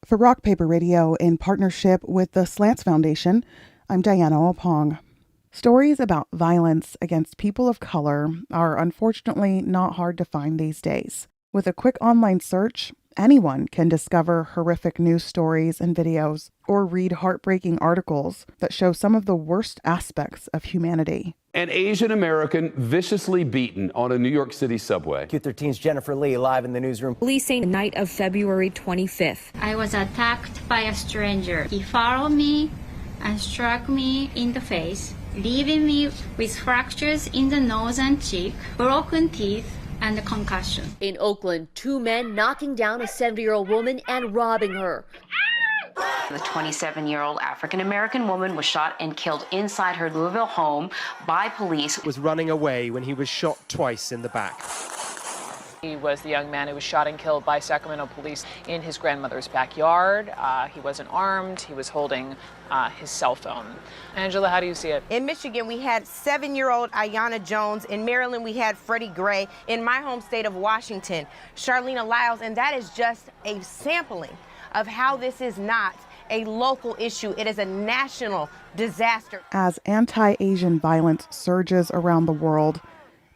For Rock Paper Radio, in partnership with the Slants Foundation, I'm Diana Opong. Stories about violence against people of color are unfortunately not hard to find these days. With a quick online search, anyone can discover horrific news stories and videos, or read heartbreaking articles that show some of the worst aspects of humanity. An Asian American viciously beaten on a New York City subway. Q13's Jennifer Lee live in the newsroom. Police say the night of February 25th. I was attacked by a stranger. He followed me and struck me in the face, leaving me with fractures in the nose and cheek, broken teeth, and a concussion. In Oakland, two men knocking down a 70-year-old woman and robbing her. The 27-year-old African-American woman was shot and killed inside her Louisville home by police. Was running away when he was shot twice in the back. He was the young man who was shot and killed by Sacramento police in his grandmother's backyard. He wasn't armed. He was holding his cell phone. Angela, how do you see it? In Michigan, we had 7-year-old Aiyana Jones. In Maryland, we had Freddie Gray. In my home state of Washington, Charlena Lyles. And that is just a sampling of how this is not a local issue. It is a national disaster. As anti-Asian violence surges around the world,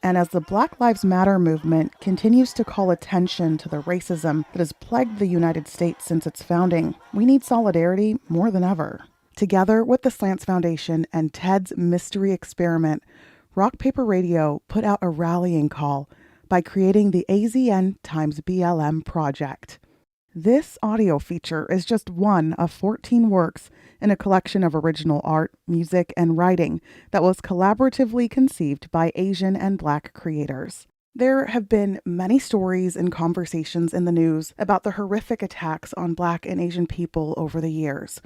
and as the Black Lives Matter movement continues to call attention to the racism that has plagued the United States since its founding, we need solidarity more than ever. Together with the Slants Foundation and TED's Mystery Experiment, Rock Paper Radio put out a rallying call by creating the AZNxBLM project. This audio feature is just one of 14 works in a collection of original art, music, and writing that was collaboratively conceived by Asian and Black creators. There have been many stories and conversations in the news about the horrific attacks on Black and Asian people over the years.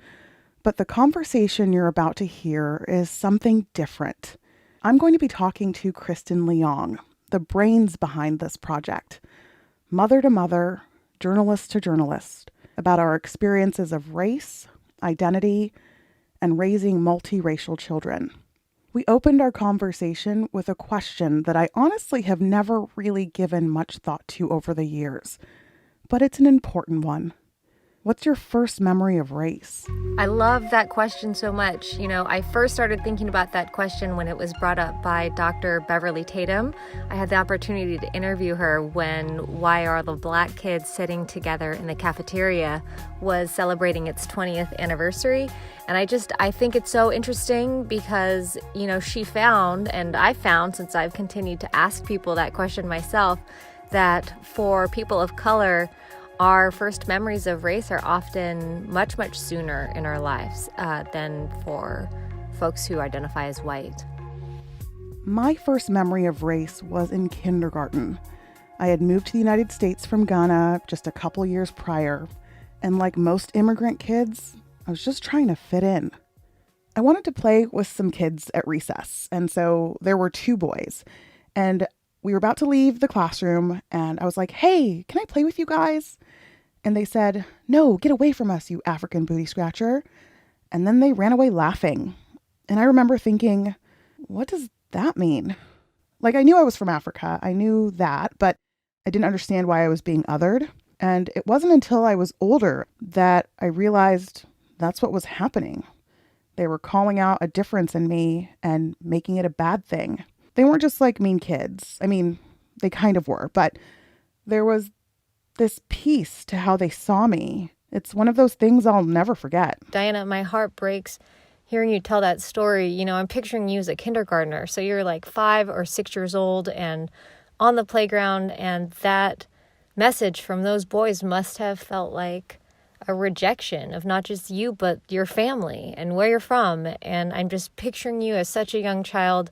But the conversation you're about to hear is something different. I'm going to be talking to Kristin Leong, the brains behind this project. Mother to mother, journalist to journalist, about our experiences of race, identity, and raising multiracial children. We opened our conversation with a question that I honestly have never really given much thought to over the years, but it's an important one. What's your first memory of race? I love that question so much. You know, I first started thinking about that question when it was brought up by Dr. Beverly Tatum. I had the opportunity to interview her when Why Are the Black Kids Sitting Together in the Cafeteria was celebrating its 20th anniversary. And I think it's so interesting because, you know, she found, and I found since I've continued to ask people that question myself, that for people of color, our first memories of race are often much, much sooner in our lives than for folks who identify as white. My first memory of race was in kindergarten. I had moved to the United States from Ghana just a couple years prior, and like most immigrant kids, I was just trying to fit in. I wanted to play with some kids at recess, and so there were two boys, and we were about to leave the classroom, and I was like, "Hey, can I play with you guys?" And they said, "No, get away from us, you African booty scratcher." And then they ran away laughing. And I remember thinking, what does that mean? Like, I knew I was from Africa. I knew that, but I didn't understand why I was being othered. And it wasn't until I was older that I realized that's what was happening. They were calling out a difference in me and making it a bad thing. They weren't just like mean kids. I mean, they kind of were, but there was this piece to how they saw me. It's one of those things I'll never forget. Diana, my heart breaks hearing you tell that story. You know, I'm picturing you as a kindergartner. So you're like 5 or 6 years old and on the playground, and that message from those boys must have felt like a rejection of not just you, but your family and where you're from. And I'm just picturing you as such a young child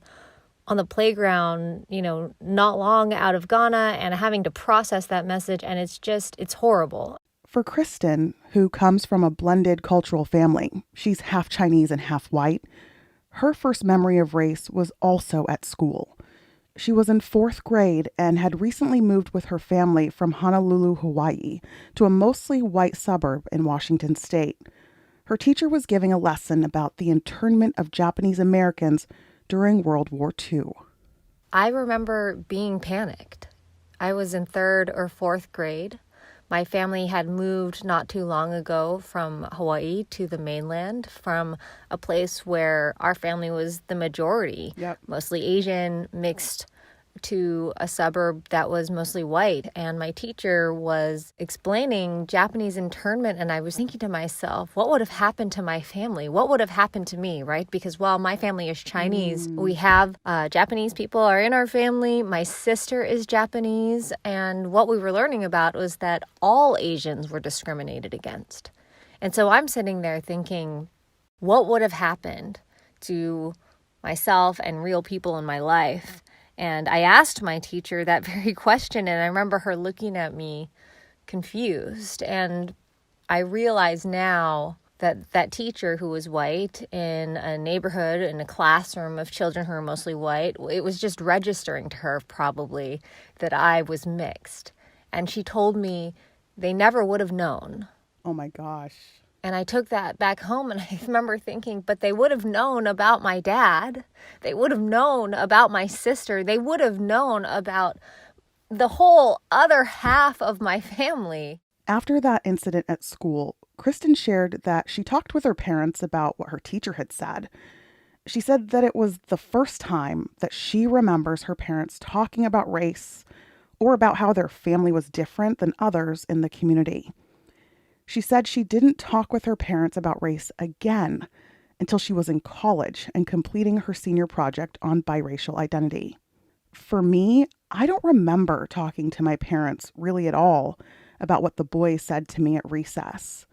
on the playground, you know, not long out of Ghana and having to process that message. And it's horrible. For Kristin, who comes from a blended cultural family, she's half Chinese and half white, her first memory of race was also at school. She was in 4th grade and had recently moved with her family from Honolulu, Hawaii, to a mostly white suburb in Washington state. Her teacher was giving a lesson about the internment of Japanese Americans during World War II. I remember being panicked. I was in 3rd or 4th grade. My family had moved not too long ago from Hawaii to the mainland, from a place where our family was the majority, mostly Asian, mixed, to a suburb that was mostly white. And my teacher was explaining Japanese internment, and I was thinking to myself, what would have happened to my family? What would have happened to me, right? Because while my family is Chinese, we have Japanese people are in our family. My sister is Japanese. And what we were learning about was that all Asians were discriminated against. And so I'm sitting there thinking, what would have happened to myself and real people in my life? And I asked my teacher that very question, and I remember her looking at me confused. And I realize now that that teacher who was white in a neighborhood, in a classroom of children who were mostly white, it was just registering to her probably that I was mixed. And she told me they never would have known. Oh my gosh. And I took that back home, and I remember thinking, but they would have known about my dad. They would have known about my sister. They would have known about the whole other half of my family. After that incident at school, Kristin shared that she talked with her parents about what her teacher had said. She said that it was the first time that she remembers her parents talking about race or about how their family was different than others in the community. She said she didn't talk with her parents about race again until she was in college and completing her senior project on biracial identity. For me, I don't remember talking to my parents really at all about what the boys said to me at recess.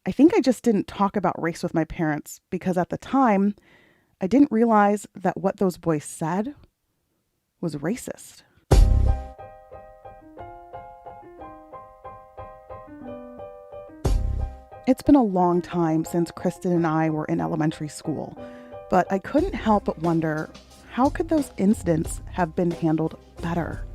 I think I just didn't talk about race with my parents because at the time, I didn't realize that what those boys said was racist. It's been a long time since Kristin and I were in elementary school, but I couldn't help but wonder, how could those incidents have been handled better?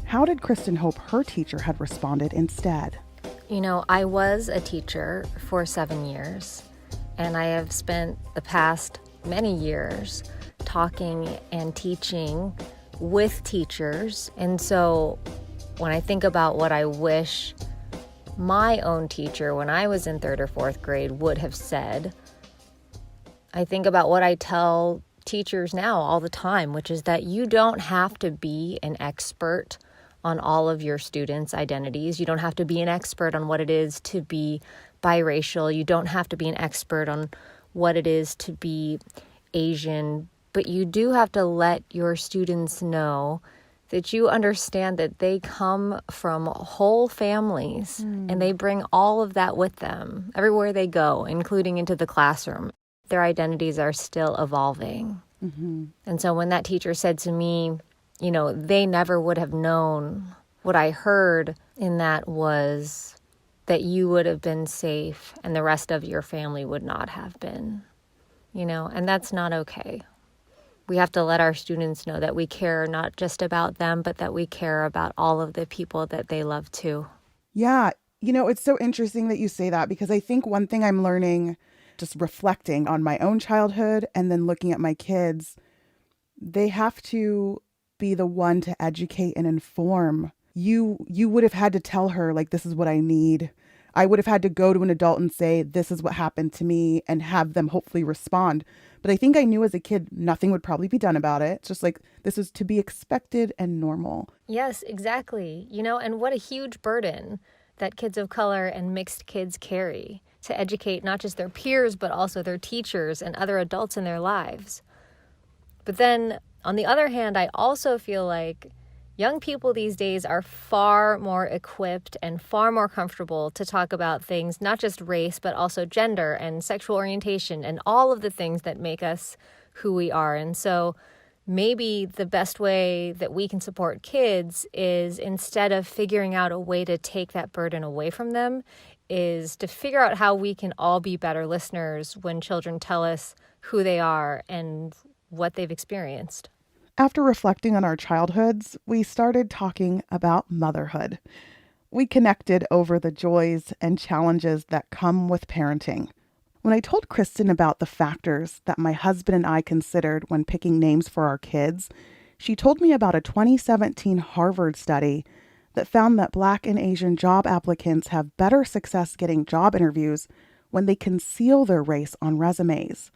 How did Kristin hope her teacher had responded instead? You know, I was a teacher for 7 years, and I have spent the past many years talking and teaching with teachers. And so when I think about what I wish my own teacher when I was in 3rd or 4th grade would have said, I think about what I tell teachers now all the time, which is that you don't have to be an expert on all of your students' identities. You don't have to be an expert on what it is to be biracial. You don't have to be an expert on what it is to be Asian, but you do have to let your students know that you understand that they come from whole families and they bring all of that with them everywhere they go, including into the classroom. Their identities are still evolving. Mm-hmm. And so when that teacher said to me, you know, they never would have known, what I heard in that was that you would have been safe and the rest of your family would not have been, you know, and that's not okay. We have to let our students know that we care not just about them, but that we care about all of the people that they love too. Yeah, you know, it's so interesting that you say that, because I think one thing I'm learning, just reflecting on my own childhood and then looking at my kids, they have to be the one to educate and inform. You would have had to tell her, like, this is what I need. I would have had to go to an adult and say, this is what happened to me, and have them hopefully respond. But I think I knew as a kid, nothing would probably be done about it. It's just like, this is to be expected and normal. Yes, exactly. You know, and what a huge burden that kids of color and mixed kids carry to educate not just their peers, but also their teachers and other adults in their lives. But then, on the other hand, I also feel like young people these days are far more equipped and far more comfortable to talk about things, not just race, but also gender and sexual orientation and all of the things that make us who we are. And so maybe the best way that we can support kids is, instead of figuring out a way to take that burden away from them, is to figure out how we can all be better listeners when children tell us who they are and what they've experienced. After reflecting on our childhoods, we started talking about motherhood. We connected over the joys and challenges that come with parenting. When I told Kristin about the factors that my husband and I considered when picking names for our kids, she told me about a 2017 Harvard study that found that Black and Asian job applicants have better success getting job interviews when they conceal their race on resumes.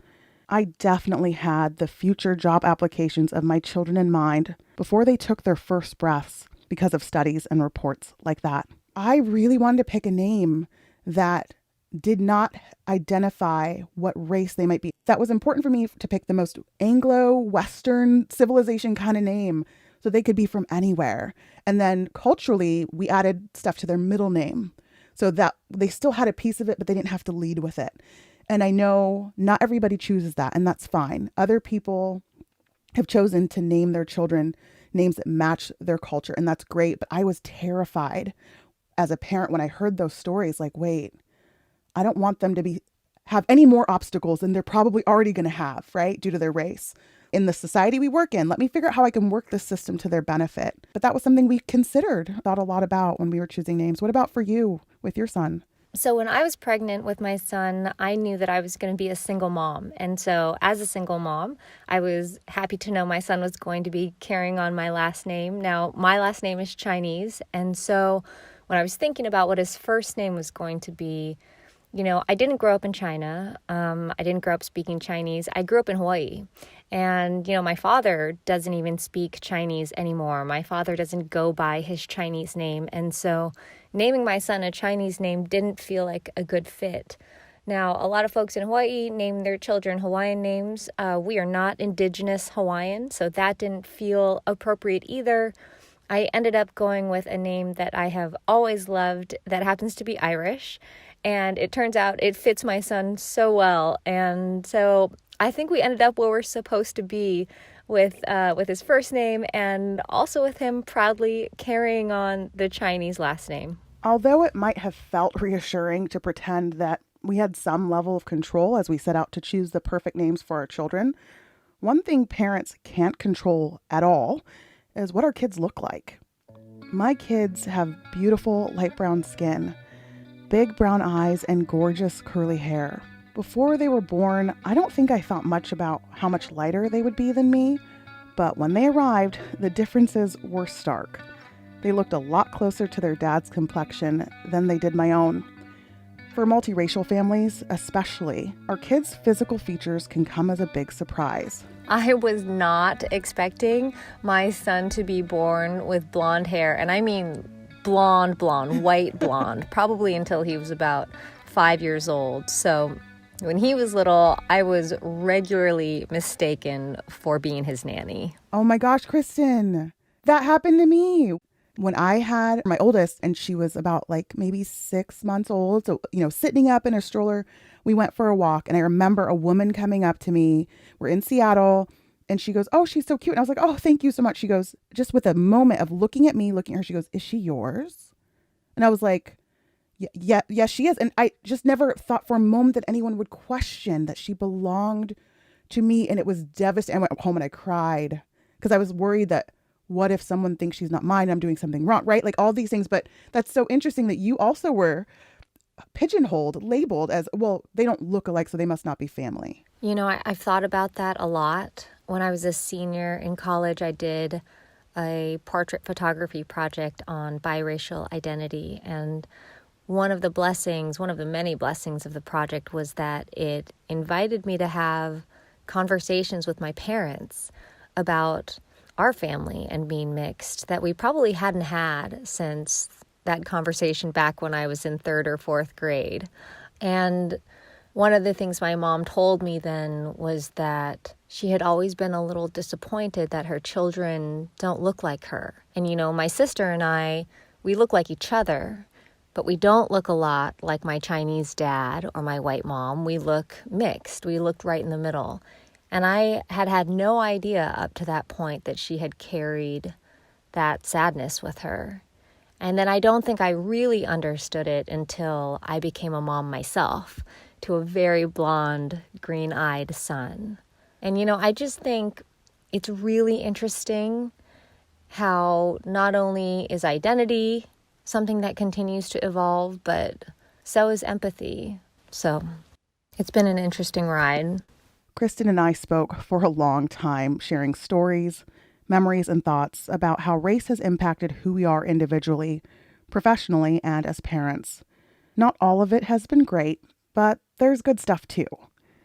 I definitely had the future job applications of my children in mind before they took their first breaths because of studies and reports like that. I really wanted to pick a name that did not identify what race they might be. That was important for me to pick the most Anglo-Western civilization kind of name so they could be from anywhere. And then culturally, we added stuff to their middle name so that they still had a piece of it, but they didn't have to lead with it. And I know not everybody chooses that, and that's fine. Other people have chosen to name their children names that match their culture, and that's great. But I was terrified as a parent when I heard those stories, like, wait, I don't want them to have any more obstacles than they're probably already going to have, right, due to their race. In the society we work in, let me figure out how I can work this system to their benefit. But that was something we thought a lot about when we were choosing names. What about for you with your son? So when I was pregnant with my son, I knew that I was going to be a single mom. And so as a single mom, I was happy to know my son was going to be carrying on my last name. Now, my last name is Chinese. And so when I was thinking about what his first name was going to be, you know, I didn't grow up in China. I didn't grow up speaking Chinese. I grew up in Hawaii. And, you know, my father doesn't even speak Chinese anymore. My father doesn't go by his Chinese name. And so naming my son a Chinese name didn't feel like a good fit. Now, a lot of folks in Hawaii name their children Hawaiian names. We are not indigenous Hawaiian, so that didn't feel appropriate either. I ended up going with a name that I have always loved that happens to be Irish. And it turns out it fits my son so well. And so I think we ended up where we're supposed to be with his first name and also with him proudly carrying on the Chinese last name. Although it might have felt reassuring to pretend that we had some level of control as we set out to choose the perfect names for our children, one thing parents can't control at all is what our kids look like. My kids have beautiful light brown skin, big brown eyes, and gorgeous curly hair. Before they were born, I don't think I thought much about how much lighter they would be than me, but when they arrived, the differences were stark. They looked a lot closer to their dad's complexion than they did my own. For multiracial families, especially, our kids' physical features can come as a big surprise. I was not expecting my son to be born with blonde hair, and I mean blonde, white blonde, probably until he was about 5 years old. So when he was little, I was regularly mistaken for being his nanny. Oh my gosh, Kristin, that happened to me. When I had my oldest and she was about like maybe 6 months old, so, you know, sitting up in her stroller, we went for a walk. And I remember a woman coming up to me. We're in Seattle. And she goes, oh, she's so cute. And I was like, oh, thank you so much. She goes, just with a moment of looking at me, looking at her, she goes, is she yours? And I was like, yeah, she is. And I just never thought for a moment that anyone would question that she belonged to me. And it was devastating. I went home and I cried because I was worried that what if someone thinks she's not mine? I'm doing something wrong, right? Like all these things. But that's so interesting that you also were pigeonholed, labeled as, well, they don't look alike, so they must not be family. You know, I've thought about that a lot. When I was a senior in college, I did a portrait photography project on biracial identity. And one of the many blessings of the project was that it invited me to have conversations with my parents about our family and being mixed that we probably hadn't had since that conversation back when I was in 3rd or 4th grade. And one of the things my mom told me then was that she had always been a little disappointed that her children don't look like her. And, you know, my sister and I, we look like each other, but we don't look a lot like my Chinese dad or my white mom. We look mixed. We looked right in the middle. And I had no idea up to that point that she had carried that sadness with her. And then I don't think I really understood it until I became a mom myself to a very blonde, green-eyed son. And, you know, I just think it's really interesting how not only is identity something that continues to evolve, but so is empathy. So it's been an interesting ride. Kristin and I spoke for a long time, sharing stories, memories and thoughts about how race has impacted who we are individually, professionally, and as parents. Not all of it has been great, but there's good stuff too.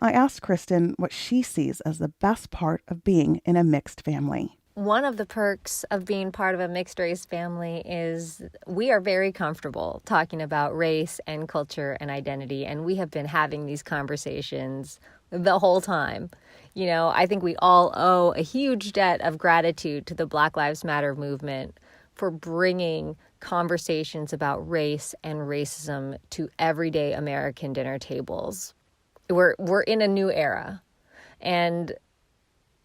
I asked Kristin what she sees as the best part of being in a mixed family. One of the perks of being part of a mixed race family is we are very comfortable talking about race and culture and identity, and we have been having these conversations the whole time. You know, I think we all owe a huge debt of gratitude to the Black Lives Matter movement for bringing conversations about race and racism to everyday American dinner tables. We're in a new era, and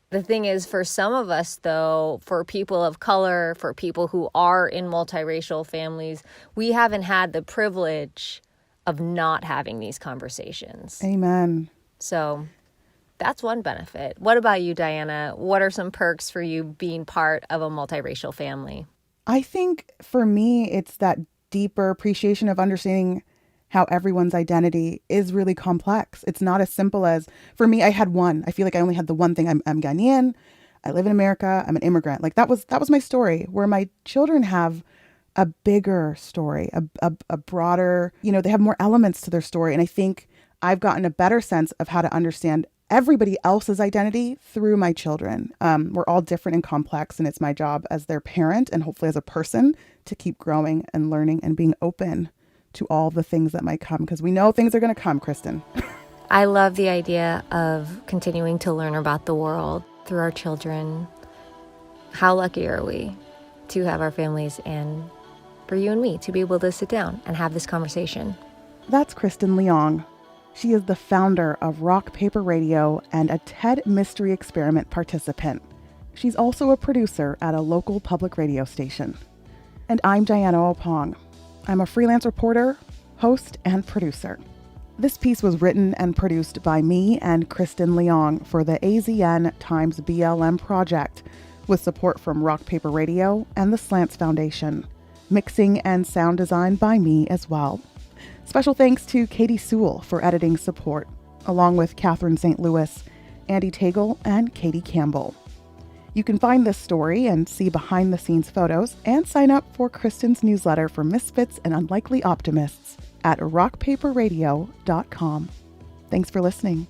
the thing is, for some of us, though, for people of color, for people who are in multiracial families, we haven't had the privilege of not having these conversations. Amen. So that's one benefit. What about you, Diana? What are some perks for you being part of a multiracial family? I think for me, it's that deeper appreciation of understanding how everyone's identity is really complex. It's not as simple as, for me, I had one. I feel like I only had the one thing. I'm Ghanaian. I live in America. I'm an immigrant. Like that was my story, where my children have a bigger story, a broader, they have more elements to their story. And I think I've gotten a better sense of how to understand everybody else's identity through my children. We're all different and complex, and it's my job as their parent and hopefully as a person to keep growing and learning and being open to all the things that might come, because we know things are going to come, Kristin. I love the idea of continuing to learn about the world through our children. How lucky are we to have our families and for you and me to be able to sit down and have this conversation. That's Kristin Leong. She is the founder of Rock Paper Radio and a TED Mystery Experiment participant. She's also a producer at a local public radio station. And I'm Diana Opong. I'm a freelance reporter, host, and producer. This piece was written and produced by me and Kristin Leong for the AZNxBLM project, with support from Rock Paper Radio and the Slants Foundation. Mixing and sound design by me as well. Special thanks to Katy Sewell for editing support, along with Catherine St. Louis, Andy Tagle, and Katie Campbell. You can find this story and see behind-the-scenes photos and sign up for Kristin's newsletter for misfits and unlikely optimists at rockpaperradio.com. Thanks for listening.